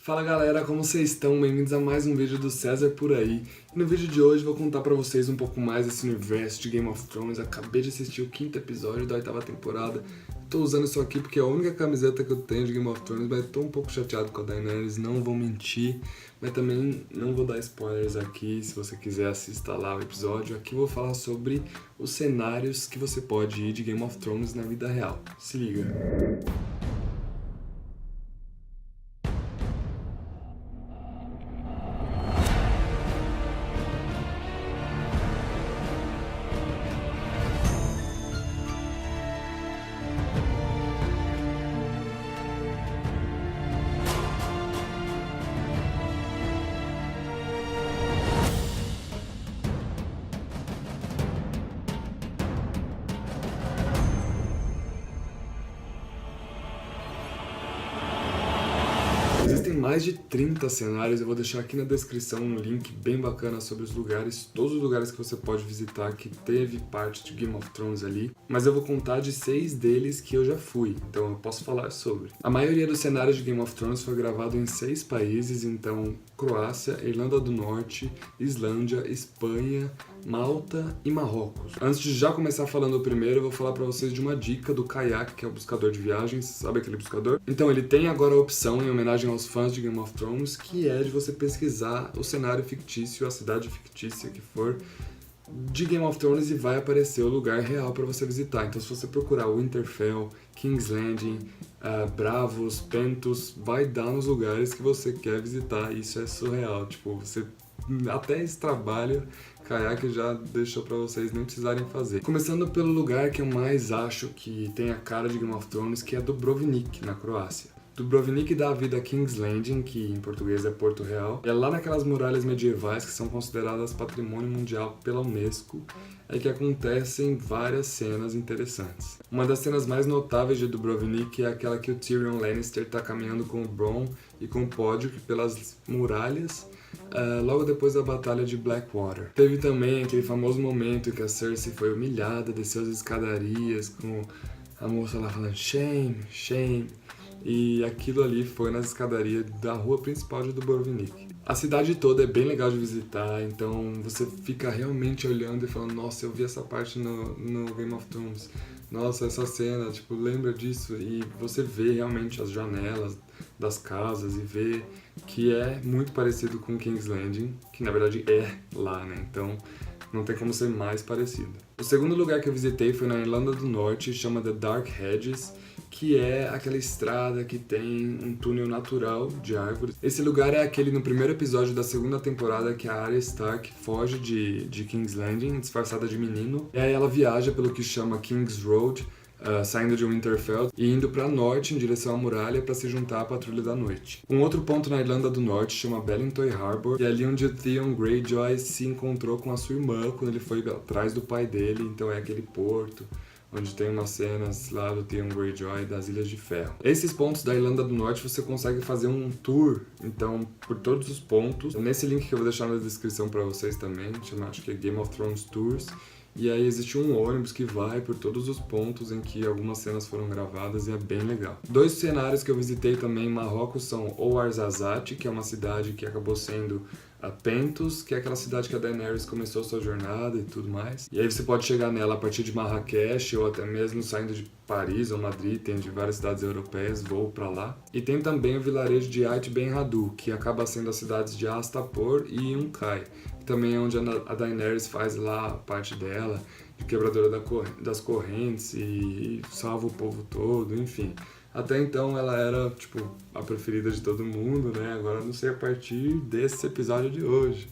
Fala galera, como vocês estão? Bem-vindos a mais um vídeo do César Por Aí. E no vídeo de hoje vou contar pra vocês um pouco mais desse universo de Game of Thrones. Acabei de assistir o 5º episódio da 8ª temporada. Tô usando isso aqui porque é a única camiseta que eu tenho de Game of Thrones, mas tô um pouco chateado com a Daenerys, não vou mentir. Mas também não vou dar spoilers aqui, se você quiser assista lá o episódio. Aqui eu vou falar sobre os cenários que você pode ir de Game of Thrones na vida real. Se liga! Existem mais de 30 cenários, eu vou deixar aqui na descrição um link bem bacana sobre os lugares, todos os lugares que você pode visitar que teve parte de Game of Thrones ali, mas eu vou contar de 6 deles que eu já fui, então eu posso falar sobre. A maioria dos cenários de Game of Thrones foi gravado em 6 países, então Croácia, Irlanda do Norte, Islândia, Espanha, Malta e Marrocos. Antes de já começar falando o primeiro, eu vou falar pra vocês de uma dica do Kayak, que é o buscador de viagens, sabe aquele buscador? Então ele tem agora a opção, em homenagem aos fãs de Game of Thrones, que é de você pesquisar o cenário fictício, a cidade fictícia que for, de Game of Thrones e vai aparecer o lugar real para você visitar. Então se você procurar Winterfell, King's Landing, Bravos, Pentos, vai dar nos lugares que você quer visitar. Isso é surreal, tipo, você até esse trabalho Kayak já deixou pra vocês nem precisarem fazer. Começando pelo lugar que eu mais acho que tem a cara de Game of Thrones, que é Dubrovnik, na Croácia. Dubrovnik dá a vida a King's Landing, que em português é Porto Real. É lá naquelas muralhas medievais que são consideradas Patrimônio Mundial pela Unesco, é que acontecem várias cenas interessantes. Uma das cenas mais notáveis de Dubrovnik é aquela que o Tyrion Lannister tá caminhando com o Bronn e com o Podrick pelas muralhas, logo depois da batalha de Blackwater. Teve também aquele famoso momento em que a Cersei foi humilhada, desceu as escadarias com a moça lá falando shame, shame. E aquilo ali foi nas escadarias da rua principal de Dubrovnik. A cidade toda é bem legal de visitar, então você fica realmente olhando e falando, nossa, eu vi essa parte no Game of Thrones, nossa, essa cena, tipo, lembra disso? E você vê realmente as janelas das casas e vê que é muito parecido com King's Landing, que na verdade é lá, né? Então não tem como ser mais parecido. O segundo lugar que eu visitei foi na Irlanda do Norte, chama The Dark Hedges, que é aquela estrada que tem um túnel natural de árvores. Esse lugar é aquele no primeiro episódio da 2ª temporada que a Arya Stark foge de King's Landing, disfarçada de menino. E aí ela viaja pelo que chama King's Road, saindo de Winterfell e indo para norte em direção à muralha para se juntar à Patrulha da Noite. Um outro ponto na Irlanda do Norte chama Ballintoy Harbour, e é ali onde o Theon Greyjoy se encontrou com a sua irmã quando ele foi atrás do pai dele, então é aquele porto onde tem umas cenas lá do Theon Greyjoy das Ilhas de Ferro. Esses pontos da Irlanda do Norte você consegue fazer um tour, então, por todos os pontos. Nesse link que eu vou deixar na descrição para vocês também, chama, acho que é Game of Thrones Tours. E aí existe um ônibus que vai por todos os pontos em que algumas cenas foram gravadas e é bem legal. 2 cenários que eu visitei também em Marrocos são Ouarzazate, que é uma cidade que acabou sendo Pentos, que é aquela cidade que a Daenerys começou sua jornada e tudo mais. E aí você pode chegar nela a partir de Marrakech ou até mesmo saindo de Paris ou Madrid, tem de várias cidades europeias, voo pra lá. E tem também o vilarejo de Ait Ben Haddou, que acaba sendo as cidades de Astapor e Yunkai, que também é onde a Daenerys faz lá a parte dela, de quebradora das correntes e salva o povo todo, enfim. Até então ela era, tipo, a preferida de todo mundo, né? Agora eu não sei a partir desse episódio de hoje.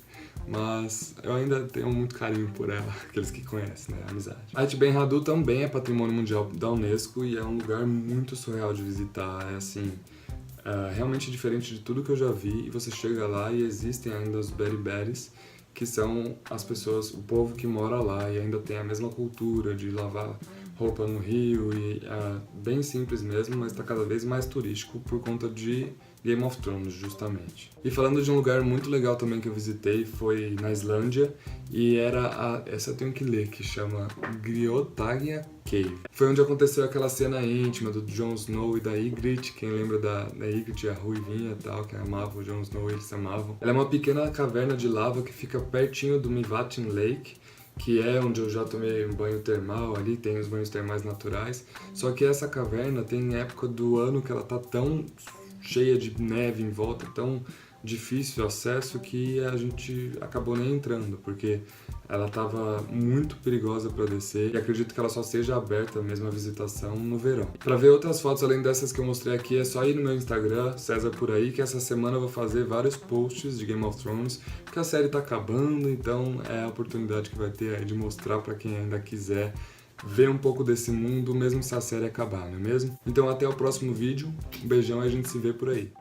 Mas eu ainda tenho muito carinho por ela, aqueles que conhecem, né? Amizade. Ait Ben Haddou também é Patrimônio Mundial da Unesco e é um lugar muito surreal de visitar. É assim, realmente diferente de tudo que eu já vi. E você chega lá e existem ainda os Beriberis, que são as pessoas, o povo que mora lá e ainda tem a mesma cultura de lavar roupa no rio e bem simples mesmo, mas está cada vez mais turístico por conta de Game of Thrones, justamente. E falando de um lugar muito legal também que eu visitei, foi na Islândia, e essa eu tenho que ler, que chama Griotagia Cave. Foi onde aconteceu aquela cena íntima do Jon Snow e da Ygritte, quem lembra da Ygritte, a ruivinha e tal, que amava o Jon Snow e eles se amavam. Ela é uma pequena caverna de lava que fica pertinho do Mývatn Lake, que é onde eu já tomei um banho termal ali, tem os banhos termais naturais, só que essa caverna tem época do ano que ela tá tão cheia de neve em volta, tão difícil o acesso que a gente acabou nem entrando, porque ela estava muito perigosa para descer e acredito que ela só seja aberta mesmo a visitação no verão. Para ver outras fotos além dessas que eu mostrei aqui, é só ir no meu Instagram, César Por Aí, que essa semana eu vou fazer vários posts de Game of Thrones, porque a série tá acabando, então é a oportunidade que vai ter aí de mostrar para quem ainda quiser ver um pouco desse mundo, mesmo se a série acabar, não é mesmo? Então até o próximo vídeo, um beijão e a gente se vê por aí.